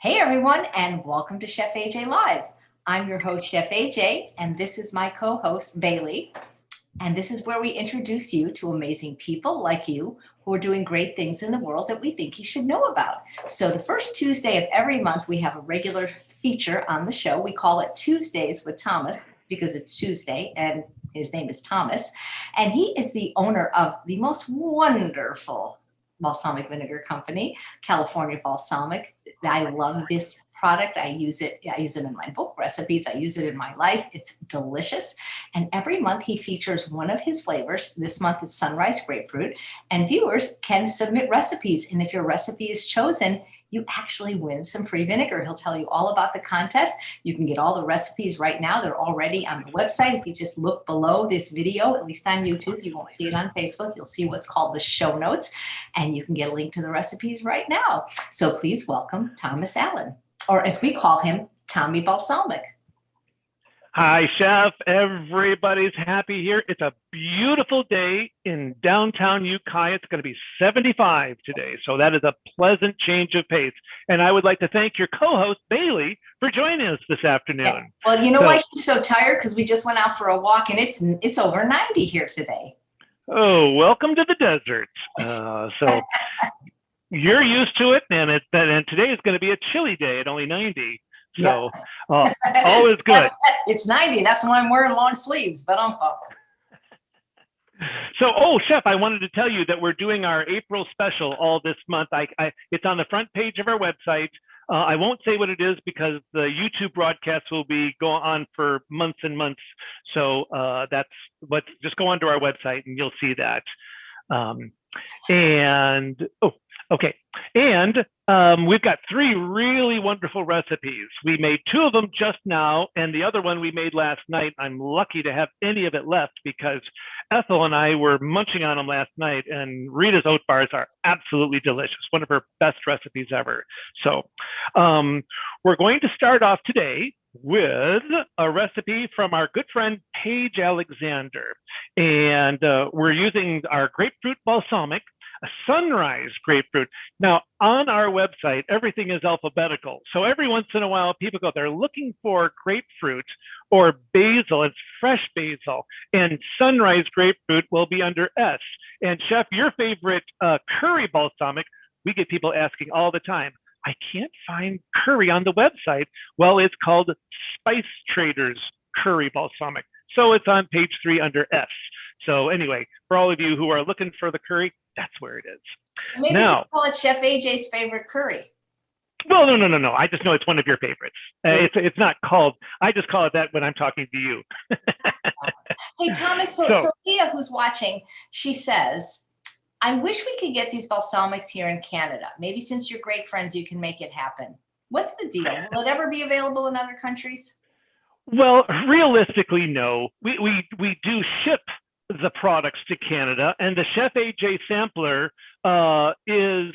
Hey everyone, and welcome to Chef AJ Live. I'm your host, Chef AJ, and this is my co-host, Bailey. And this is where we introduce you to amazing people like you who are doing great things in the world that we think you should know about. So the first Tuesday of every month, we have a regular feature on the show. We call it Tuesdays with Thomas because it's Tuesday and his name is Thomas. And he is the owner of the most wonderful balsamic vinegar company, California Balsamic. I love this product. I use it in my book recipes. I use it in my life. It's delicious. And every month he features one of his flavors. This month it's Sunrise Grapefruit. And viewers can submit recipes. And if your recipe is chosen, you actually win some free vinegar. He'll tell you all about the contest. You can get all the recipes right now. They're already on the website. If you just look below this video, at least on YouTube, you won't see it on Facebook. You'll see what's called the show notes, and you can get a link to the recipes right now. So please welcome Thomas Allen, or as we call him, Tommy Balsamic. Hi, Chef. Everybody's happy here. It's a beautiful day in downtown Ukiah. It's going to be 75 today, so that is a pleasant change of pace. And I would like to thank your co-host, Bailey, for joining us this afternoon. Yeah. Well, you know why she's so tired? Because we just went out for a walk, and it's over 90 here today. Oh, welcome to the desert. So you're used to it, and today is going to be a chilly day at only 90. So all is good. It's 90. That's when I'm wearing long sleeves, but I'm fine. So, Chef, I wanted to tell you that we're doing our April special all this month. It's on the front page of our website. I won't say what it is because the YouTube broadcast will be going on for months and months. So just go onto our website and you'll see that. Okay. And we've got 3 really wonderful recipes. We made 2 of them just now, and the other one we made last night. I'm lucky to have any of it left because Ethel and I were munching on them last night, and Rita's oat bars are absolutely delicious. One of her best recipes ever. So we're going to start off today with a recipe from our good friend Paige Alexander. And we're using our grapefruit balsamic, a sunrise grapefruit. Now, on our website, everything is alphabetical. So every once in a while, people go, they're looking for grapefruit or basil. It's fresh basil. And sunrise grapefruit will be under S. And Chef, your favorite curry balsamic, we get people asking all the time, I can't find curry on the website. Well, it's called Spice Traders Curry Balsamic. So it's on page 3 under S. So anyway, for all of you who are looking for the curry, that's where it is. Maybe you should call it Chef AJ's favorite curry. Well, no. I just know it's one of your favorites. It's not called, I just call it that when I'm talking to you. Hey, Thomas, so Leah, who's watching, she says, I wish we could get these balsamics here in Canada. Maybe since you're great friends, you can make it happen. What's the deal? Will it ever be available in other countries? Well, realistically, no. We do ship the products to Canada, and the Chef AJ sampler is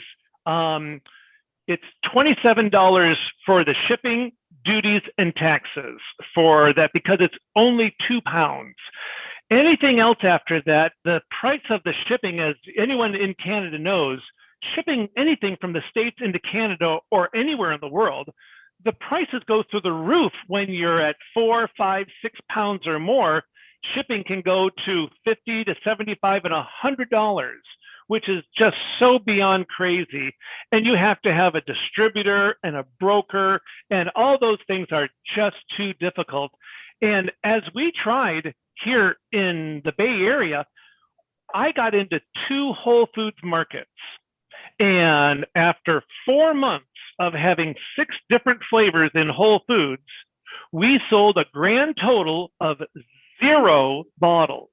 it's $27 for the shipping, duties, and taxes for that because it's only 2 pounds. Anything else after that, the price of the shipping, as anyone in Canada knows, shipping anything from the States into Canada or anywhere in the world, the prices go through the roof when you're at 4, 5, 6 pounds or more. Shipping can go to $50 to $75 and $100, which is just so beyond crazy. And you have to have a distributor and a broker, and all those things are just too difficult. And as we tried here in the Bay Area, I got into 2 Whole Foods markets. And after 4 months of having 6 different flavors in Whole Foods, we sold a grand total of 0 bottles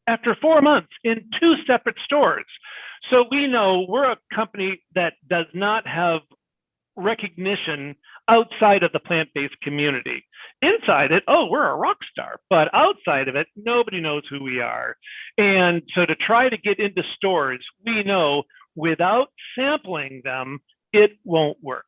after 4 months in 2 separate stores. So we know we're a company that does not have recognition outside of the plant-based community. Inside it, we're a rock star, but outside of it, nobody knows who we are. And so to try to get into stores, we know without sampling them, it won't work.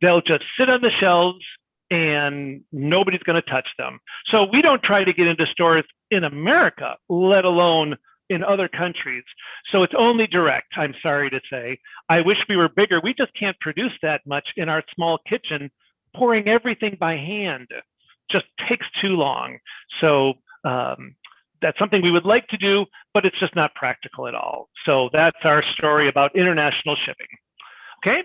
They'll just sit on the shelves and nobody's going to touch them. So we don't try to get into stores in America, let alone in other countries. So it's only direct, I'm sorry to say. I wish we were bigger. We just can't produce that much in our small kitchen. Pouring everything by hand just takes too long. So that's something we would like to do, but it's just not practical at all. So that's our story about international shipping. Okay.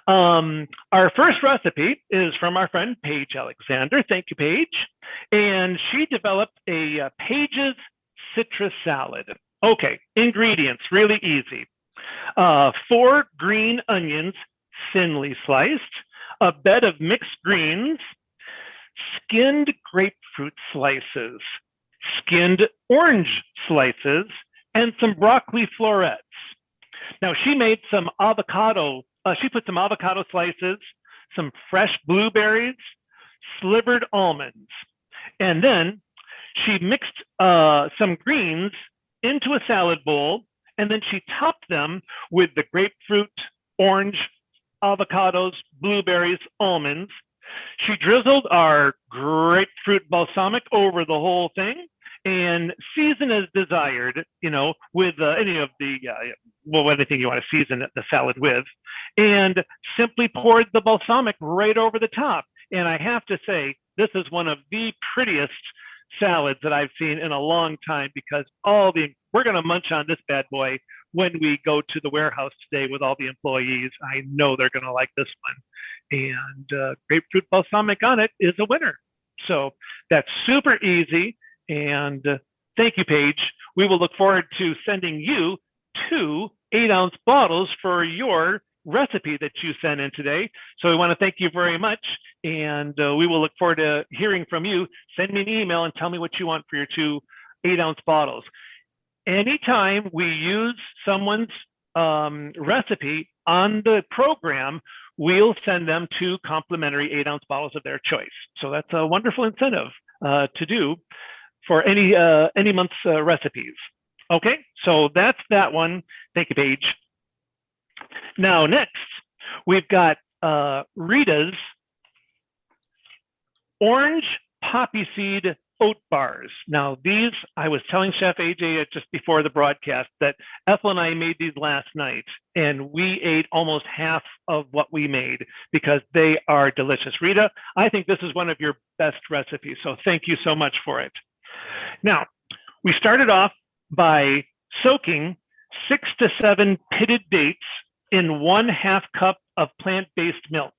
Our first recipe is from our friend Paige Alexander. Thank you, Paige. And she developed a Paige's citrus salad. Okay, ingredients, really easy. 4 green onions, thinly sliced, a bed of mixed greens, skinned grapefruit slices, skinned orange slices, and some broccoli florets. Now, she made some avocado. She put some avocado slices, some fresh blueberries, slivered almonds, and then she mixed some greens into a salad bowl, and then she topped them with the grapefruit, orange, avocados, blueberries, almonds. She drizzled our grapefruit balsamic over the whole thing and season as desired, you know, with any of the, well, anything you want to season the salad with, and simply poured the balsamic right over the top. And I have to say, this is one of the prettiest salads that I've seen in a long time, because we're going to munch on this bad boy when we go to the warehouse today with all the employees. I know they're going to like this one. And grapefruit balsamic on it is a winner. So that's super easy. And thank you, Paige. We will look forward to sending you 2 8-ounce bottles for your recipe that you sent in today. So we want to thank you very much. And we will look forward to hearing from you. Send me an email and tell me what you want for your 2 8-ounce bottles. Anytime we use someone's recipe on the program, we'll send them 2 complimentary 8-ounce bottles of their choice. So that's a wonderful incentive to do for any month's recipes. Okay, so that's that one. Thank you, Paige. Now, next, we've got Rita's orange poppy seed oat bars. Now, these, I was telling Chef AJ just before the broadcast that Ethel and I made these last night, and we ate almost half of what we made because they are delicious. Rita, I think this is one of your best recipes, so thank you so much for it. Now, we started off by soaking 6 to 7 pitted dates in 1/2 cup of plant-based milk.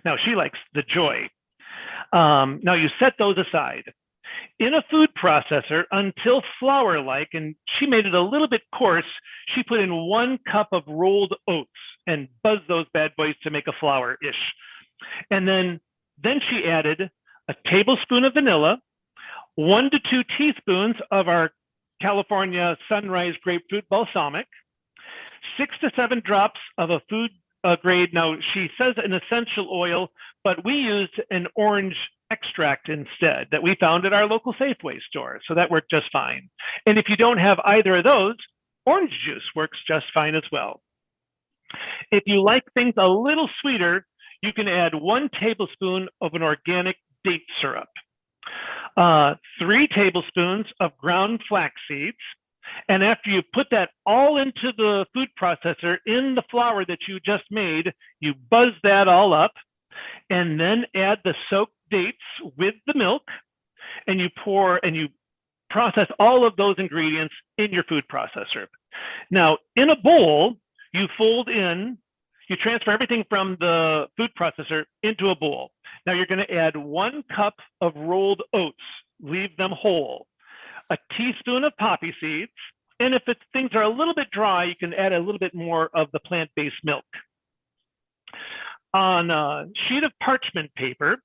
Now, she likes the joy. Now, you set those aside in a food processor until flour-like, and she made it a little bit coarse. She put in 1 cup of rolled oats and buzzed those bad boys to make a flour-ish. And then she added a tablespoon of vanilla, 1 to 2 teaspoons of our California Sunrise Grapefruit Balsamic, 6 to 7 drops of a food grade. Now, she says an essential oil, but we used an orange extract instead that we found at our local Safeway store. So that worked just fine. And if you don't have either of those, orange juice works just fine as well. If you like things a little sweeter, you can add 1 tablespoon of an organic date syrup, 3 tablespoons of ground flax seeds. And after you put that all into the food processor in the flour that you just made, you buzz that all up and then add the soaked dates with the milk, and you process all of those ingredients in your food processor. Now, in a bowl, you transfer everything from the food processor into a bowl. Now you're going to add 1 cup of rolled oats, leave them whole, a teaspoon of poppy seeds, and if things are a little bit dry, you can add a little bit more of the plant-based milk. On a sheet of parchment paper,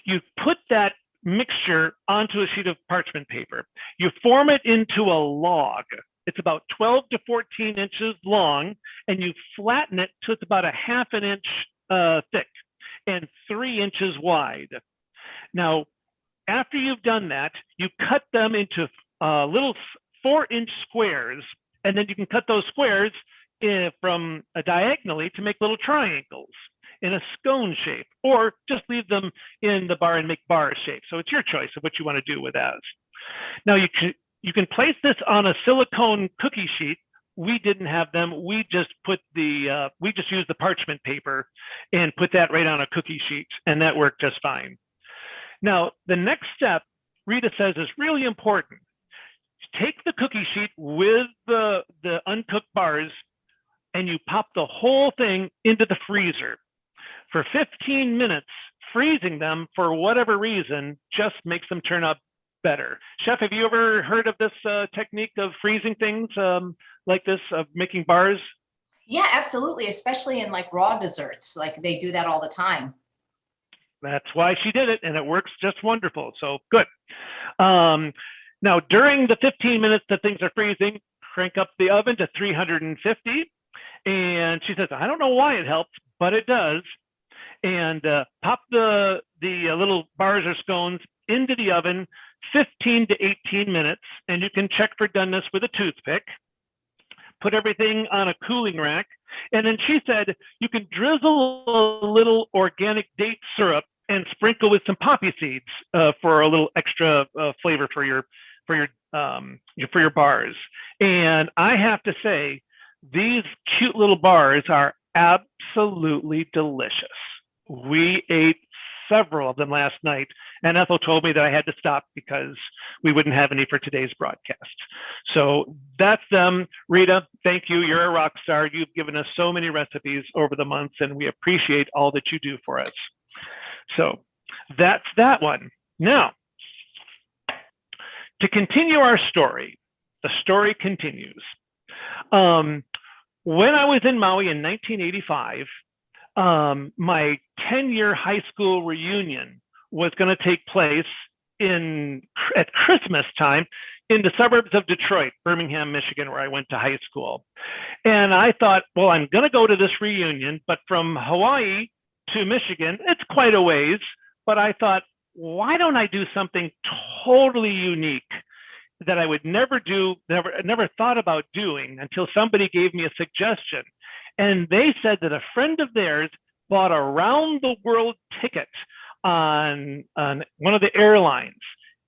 you put that mixture onto a sheet of parchment paper. You form it into a log. It's about 12 to 14 inches long, and you flatten it to it's about a 1/2 inch thick and 3 inches wide. Now, after you've done that, you cut them into little 4-inch squares, and then you can cut those squares from diagonally to make little triangles in a scone shape, or just leave them in the bar and make bar shape. So it's your choice of what you want to do with that. Now, you can place this on a silicone cookie sheet. We didn't have them. We just used the parchment paper and put that right on a cookie sheet, and that worked just fine. Now, the next step, Rita says, is really important. Take the cookie sheet with the uncooked bars, and you pop the whole thing into the freezer for 15 minutes. Freezing them, for whatever reason, just makes them turn out better. Chef, have you ever heard of this technique of freezing things like this, of making bars? Yeah, absolutely. Especially in like raw desserts. Like they do that all the time. That's why she did it, and it works just wonderful. So good. Now, during the 15 minutes that things are freezing, crank up the oven to 350. And she says, I don't know why it helps, but it does. And pop the little bars or scones into the oven 15 to 18 minutes. And you can check for doneness with a toothpick. Put everything on a cooling rack. And then she said, you can drizzle a little organic date syrup and sprinkle with some poppy seeds for a little extra flavor for your bars. And I have to say, these cute little bars are absolutely delicious. We ate several of them last night, and Ethel told me that I had to stop because we wouldn't have any for today's broadcast. So that's them. Rita, thank you. You're a rock star. You've given us so many recipes over the months, and we appreciate all that you do for us. So that's that one. Now, to continue our story, the story continues. When I was in Maui in 1985, my 10-year high school reunion was going to take place at Christmas time in the suburbs of Detroit, Birmingham, Michigan, where I went to high school. And I thought, well, I'm going to go to this reunion, but from Hawaii to Michigan, it's quite a ways. But I thought, why don't I do something totally unique that I would never thought about doing until somebody gave me a suggestion. And they said that a friend of theirs bought a round the world ticket on one of the airlines.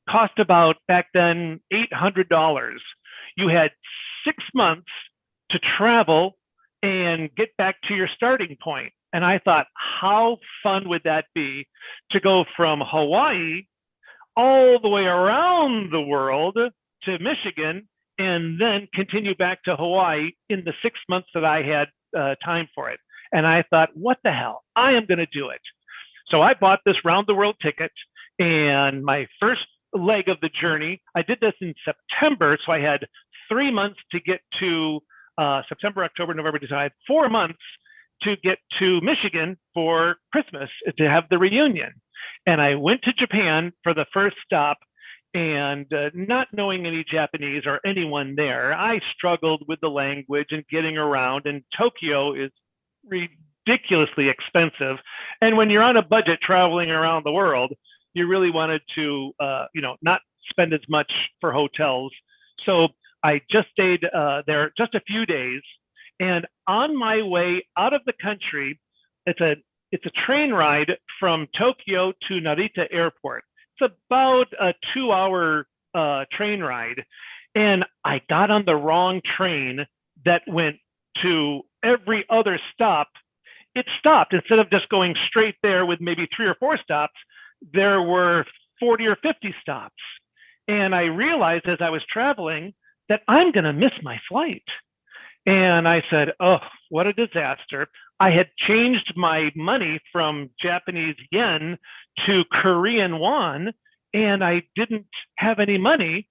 Cost about, back then, $800. You had 6 months to travel and get back to your starting point. And I thought, how fun would that be to go from Hawaii all the way around the world to Michigan and then continue back to Hawaii in the 6 months that I had time for it. And I thought, what the hell? I am going to do it. So I bought this round the world ticket, and my first leg of the journey, I did this in September. So I had 3 months to get to September, October, November, December. I had 4 months to get to Michigan for Christmas to have the reunion. And I went to Japan for the first stop, and not knowing any Japanese or anyone there, I struggled with the language and getting around. And Tokyo is ridiculously expensive. And when you're on a budget traveling around the world, you really wanted to, not spend as much for hotels. So I just stayed there just a few days. And on my way out of the country, it's a train ride from Tokyo to Narita Airport. It's about a 2-hour train ride. And I got on the wrong train that went to every other stop. It stopped. Instead of just going straight there with maybe 3 or 4 stops, there were 40 or 50 stops. And I realized as I was traveling that I'm going to miss my flight. And I said, oh, what a disaster. I had changed my money from Japanese yen to Korean won, and I didn't have any money,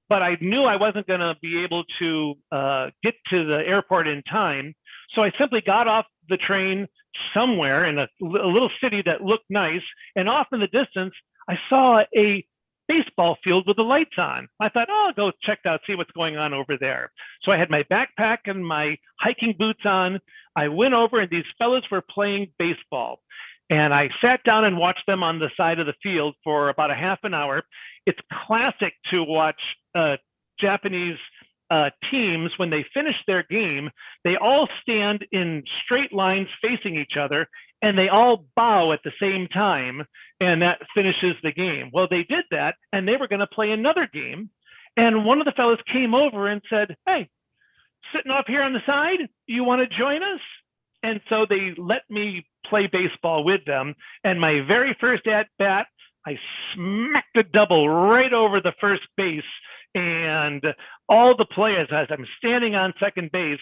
but I knew I wasn't going to be able to get to the airport in time. So I simply got off the train somewhere in a little city that looked nice, and off in the distance, I saw a baseball field with the lights on. I thought, oh, I'll go check out, see what's going on over there. So I had my backpack and my hiking boots on. I went over, and these fellas were playing baseball. And I sat down and watched them on the side of the field for about a half an hour. It's classic to watch Japanese teams, when they finish their game, they all stand in straight lines facing each other, and they all bow at the same time, and that finishes the game. Well, they did that, and they were going to play another game, And one of the fellows came over and said, "Hey, sitting up here on the side, you want to join us?" And so they let me play baseball with them. And my very first at bat, I smacked a double right over the first base. And all the players, as I'm standing on second base,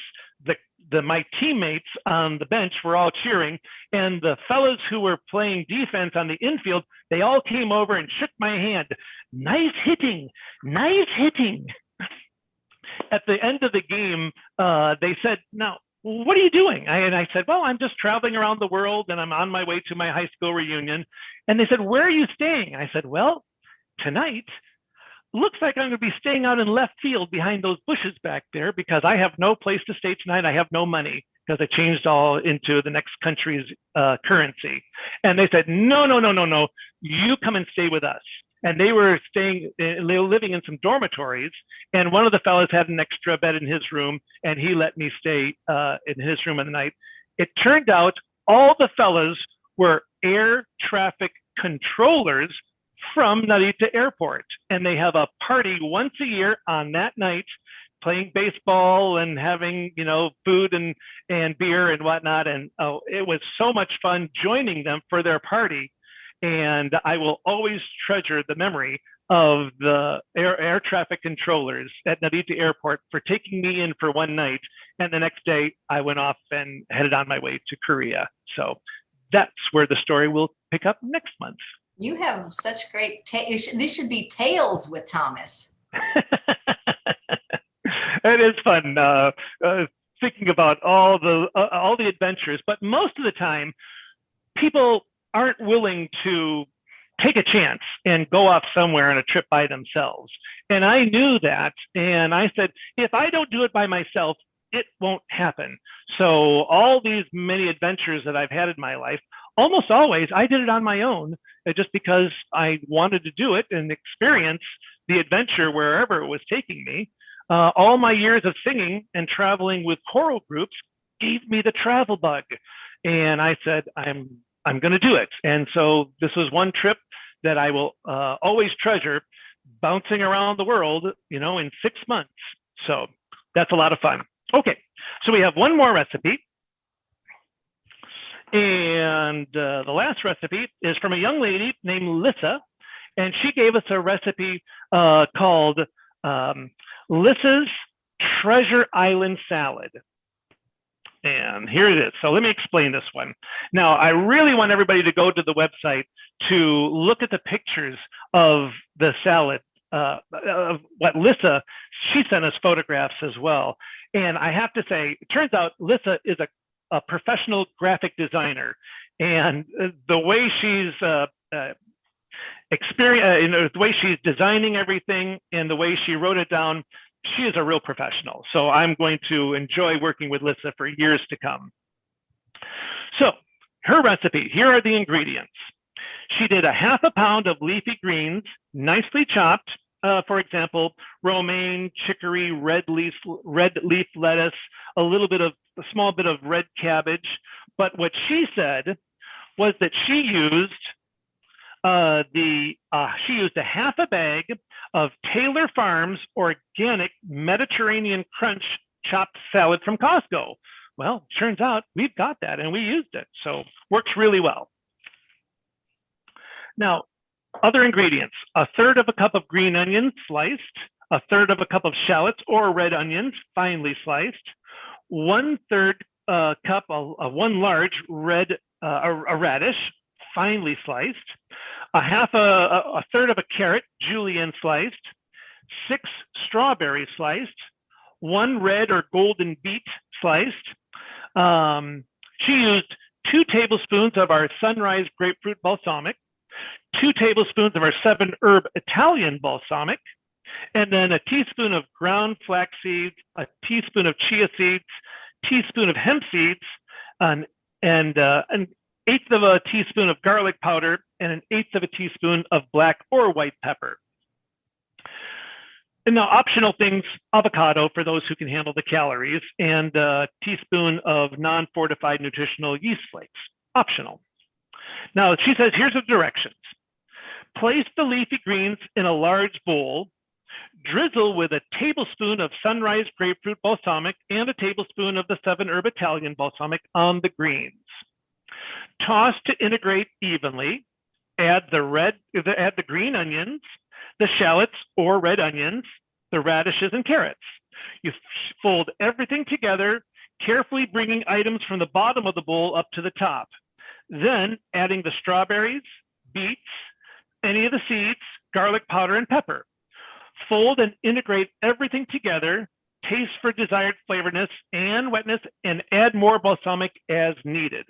my teammates on the bench were all cheering. And the fellows who were playing defense on the infield, they all came over and shook my hand. "Nice hitting, nice hitting." At the end of the game, they said, "Now, what are you doing?" And I said, "Well, I'm just traveling around the world and I'm on my way to my high school reunion." And they said, "Where are you staying?" I said, "Well, tonight, looks like I'm going to be staying out in left field behind those bushes back there because I have no place to stay tonight. I have no money because I changed all into the next country's currency." And they said, "No, no, no, no, no. You come and stay with us." And they were living in some dormitories. And one of the fellows had an extra bed in his room, and he let me stay in his room at the night. It turned out all the fellows were air traffic controllers from Narita Airport. And they have a party once a year on that night, playing baseball and having, food and beer and whatnot. And it was so much fun joining them for their party. And I will always treasure the memory of the air traffic controllers at Narita Airport for taking me in for one night. And the next day I went off and headed on my way to Korea. So that's where the story will pick up next month. You have such great, this should be Tales with Thomas. It is fun thinking about all the adventures, but most of the time people aren't willing to take a chance and go off somewhere on a trip by themselves. And I knew that. And I said, if I don't do it by myself, it won't happen. So all these many adventures that I've had in my life, almost always I did it on my own, just because I wanted to do it and experience the adventure wherever it was taking me. All my years of singing and traveling with choral groups gave me the travel bug. And I said, I'm going to do it. And so this was one trip that I will always treasure, bouncing around the world, in 6 months. So that's a lot of fun. Okay, so we have one more recipe. And the last recipe is from a young lady named Lissa. And she gave us a recipe called Lissa's Treasure Island Salad. And here it is. So let me explain this one. Now, I really want everybody to go to the website to look at the pictures of the salad, of what Lissa, she sent us photographs as well. And I have to say, it turns out Lissa is a professional graphic designer. And the way she's the way she's designing everything and the way she wrote it down, she is a real professional. So I'm going to enjoy working with Lissa for years to come. So her recipe, here are the ingredients. She did a ½ pound of leafy greens, nicely chopped. For example, romaine, chicory, red leaf lettuce, a small bit of red cabbage. But what she said was that she used a ½ bag of Taylor Farms organic Mediterranean crunch chopped salad from Costco. Well, turns out we've got that and we used it, so works really well. Now, other ingredients: 1/3 of a cup of green onions sliced, 1/3 of a cup of shallots or red onions finely sliced, 1/3 cup of one large red a radish finely sliced, a 1/3 of a carrot julienne sliced, 6 strawberries sliced, 1 red or golden beet sliced. She used 2 tablespoons of our Sunrise Grapefruit Balsamic, 2 tablespoons of our 7-herb Italian Balsamic, and then a teaspoon of ground flax seeds, a teaspoon of chia seeds, teaspoon of hemp seeds, and an 1/8 of a teaspoon of garlic powder, and an 1/8 of a teaspoon of black or white pepper. And now optional things: avocado for those who can handle the calories, and a teaspoon of non-fortified nutritional yeast flakes, optional. Now she says, here's the directions. Place the leafy greens in a large bowl. Drizzle with a tablespoon of Sunrise Grapefruit Balsamic and a tablespoon of the 7-herb Italian Balsamic on the greens. Toss to integrate evenly. Add the green onions, the shallots or red onions, the radishes and carrots. You fold everything together, carefully bringing items from the bottom of the bowl up to the top. Then adding the strawberries, beets, any of the seeds, garlic powder, and pepper. Fold and integrate everything together, taste for desired flavorness and wetness, and add more balsamic as needed.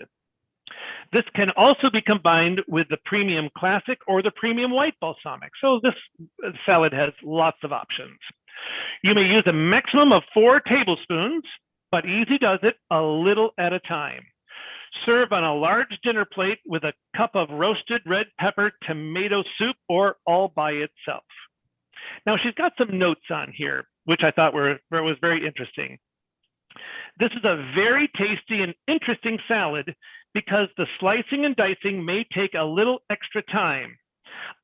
This can also be combined with the premium classic or the premium white balsamic. So this salad has lots of options. You may use a maximum of 4 tablespoons, but easy does it a little at a time. Serve on a large dinner plate with a cup of roasted red pepper tomato soup or all by itself. Now she's got some notes on here, which I thought was very interesting. This is a very tasty and interesting salad because the slicing and dicing may take a little extra time.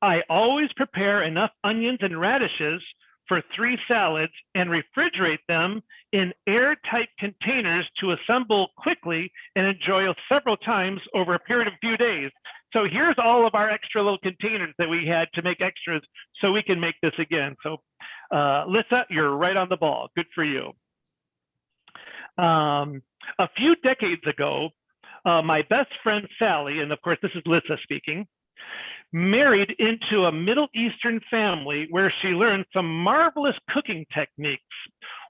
I always prepare enough onions and radishes for 3 salads and refrigerate them in airtight containers to assemble quickly and enjoy several times over a period of a few days. So here's all of our extra little containers that we had to make extras so we can make this again. So Lissa, you're right on the ball. Good for you. A few decades ago, my best friend Sally, and of course this is Lissa speaking, married into a Middle Eastern family where she learned some marvelous cooking techniques.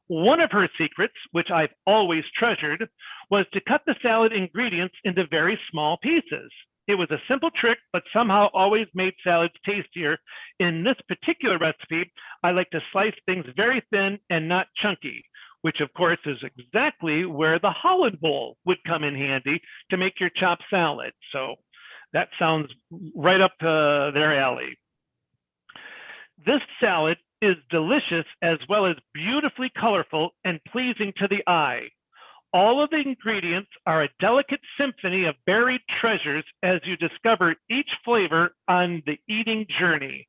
One of her secrets, which I've always treasured, was to cut the salad ingredients into very small pieces. It was a simple trick, but somehow always made salads tastier. In this particular recipe, I like to slice things very thin and not chunky, which of course is exactly where the Holland bowl would come in handy to make your chopped salad. So that sounds right up their alley. This salad is delicious as well as beautifully colorful and pleasing to the eye. All of the ingredients are a delicate symphony of buried treasures as you discover each flavor on the eating journey.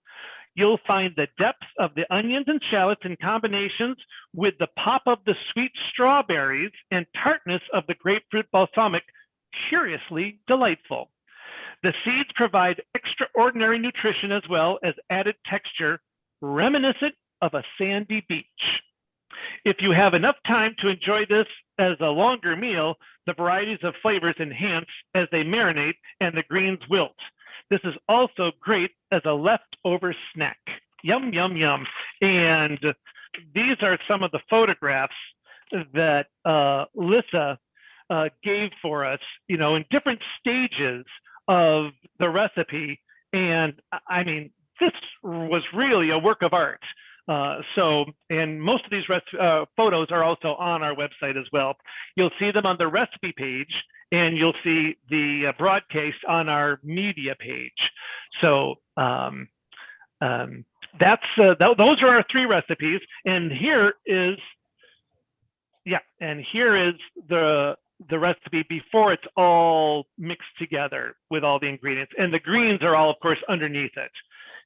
You'll find the depth of the onions and shallots in combinations with the pop of the sweet strawberries and tartness of the grapefruit balsamic curiously delightful. The seeds provide extraordinary nutrition as well as added texture reminiscent of a sandy beach. If you have enough time to enjoy this as a longer meal, the varieties of flavors enhance as they marinate and the greens wilt. This is also great as a leftover snack. Yum, yum, yum. And these are some of the photographs that Lissa gave for us, you know, in different stages of the recipe. And I mean, this was really a work of art. And most of these photos are also on our website as well. You'll see them on the recipe page, and you'll see the broadcast on our media page. So those are our 3 recipes. And here is the recipe before it's all mixed together with all the ingredients. And the greens are all, of course, underneath it.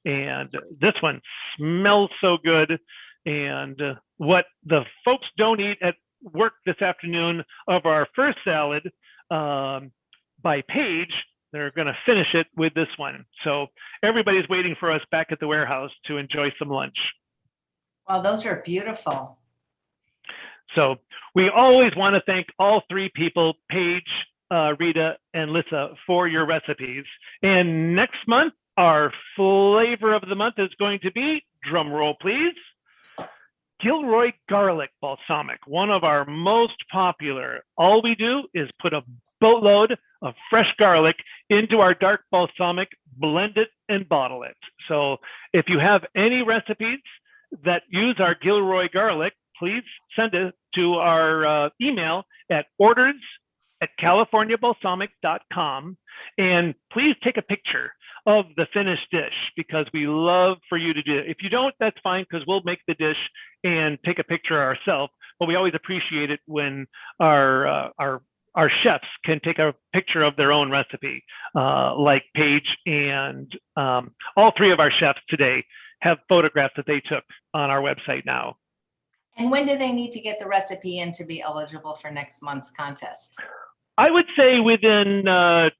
And this one smells so good. And what the folks don't eat at work this afternoon of our first salad by Paige, they're going to finish it with this one. So everybody's waiting for us back at the warehouse to enjoy some lunch. Well, those are beautiful. So we always want to thank all 3 people, Paige, Rita, and Lissa, for your recipes. And next month, our flavor of the month is going to be, drum roll please, Gilroy Garlic Balsamic, one of our most popular. All we do is put a boatload of fresh garlic into our dark balsamic, blend it, and bottle it. So if you have any recipes that use our Gilroy Garlic, please send it to our email at orders@californiabalsamic.com. And please take a picture of the finished dish because we love for you to do it. If you don't, that's fine because we'll make the dish and take a picture ourselves. But we always appreciate it when our chefs can take a picture of their own recipe, like Paige and all 3 of our chefs today have photographs that they took on our website now. And when do they need to get the recipe in to be eligible for next month's contest? I would say within by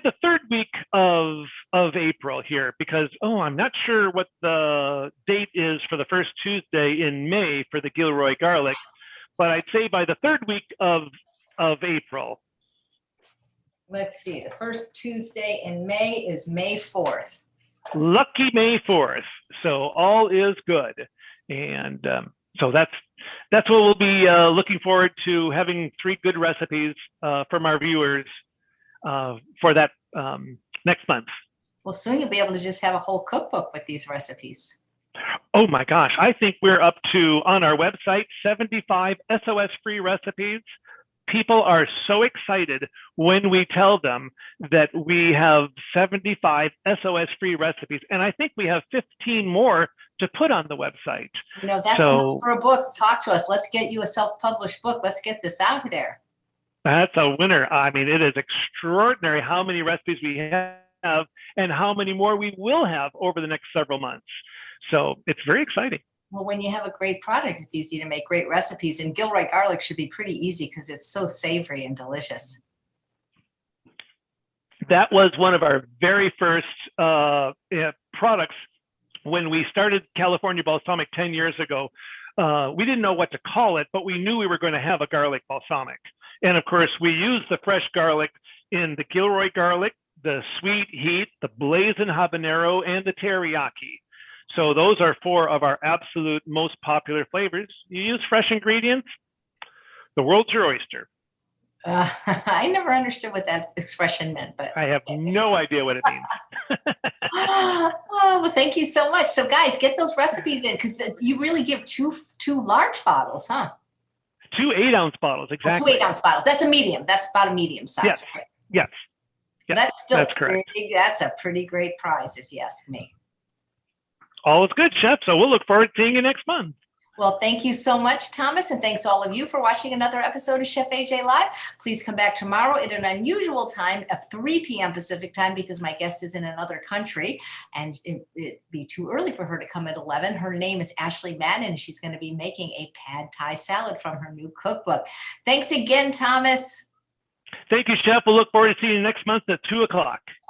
the third week of April here, because I'm not sure what the date is for the first Tuesday in May for the Gilroy Garlic, but I'd say by the third week of April. Let's see, the first Tuesday in May is May 4th. Lucky May 4th. So all is good. And so that's what we'll be looking forward to, having 3 good recipes from our viewers for that next month. Well, soon you'll be able to just have a whole cookbook with these recipes. Oh my gosh, I think we're up to, on our website, 75 SOS-free recipes. People are so excited when we tell them that we have 75 SOS-free recipes, and I think we have 15 more to put on the website. That's enough for a book. Talk to us. Let's get you a self-published book. Let's get this out there. That's a winner. I mean, it is extraordinary how many recipes we have and how many more we will have over the next several months. So it's very exciting. Well, when you have a great product, it's easy to make great recipes. And Gilroy Garlic should be pretty easy because it's so savory and delicious. That was one of our very first products when we started California Balsamic 10 years ago. We didn't know what to call it, but we knew we were going to have a garlic balsamic. And of course, we used the fresh garlic in the Gilroy Garlic, the Sweet Heat, the Blazing Habanero, and the Teriyaki. So those are 4 of our absolute most popular flavors. You use fresh ingredients, the world's your oyster. I never understood what that expression meant, but I have no idea what it means. Well, thank you so much. So guys, get those recipes in, because you really give two large bottles, huh? 2 8-ounce bottles, exactly. 2 8-ounce bottles. That's a medium. That's about a medium size. Yes. Right? Yes. That's still correct. That's a pretty great prize, if you ask me. All is good, Chef. So we'll look forward to seeing you next month. Well, thank you so much, Thomas, and thanks to all of you for watching another episode of Chef AJ Live. Please come back tomorrow at an unusual time of 3 p.m. Pacific time, because my guest is in another country, and it'd be too early for her to come at 11. Her name is Ashley Madden, and she's going to be making a pad thai salad from her new cookbook. Thanks again, Thomas. Thank you, Chef. We'll look forward to seeing you next month at 2 o'clock.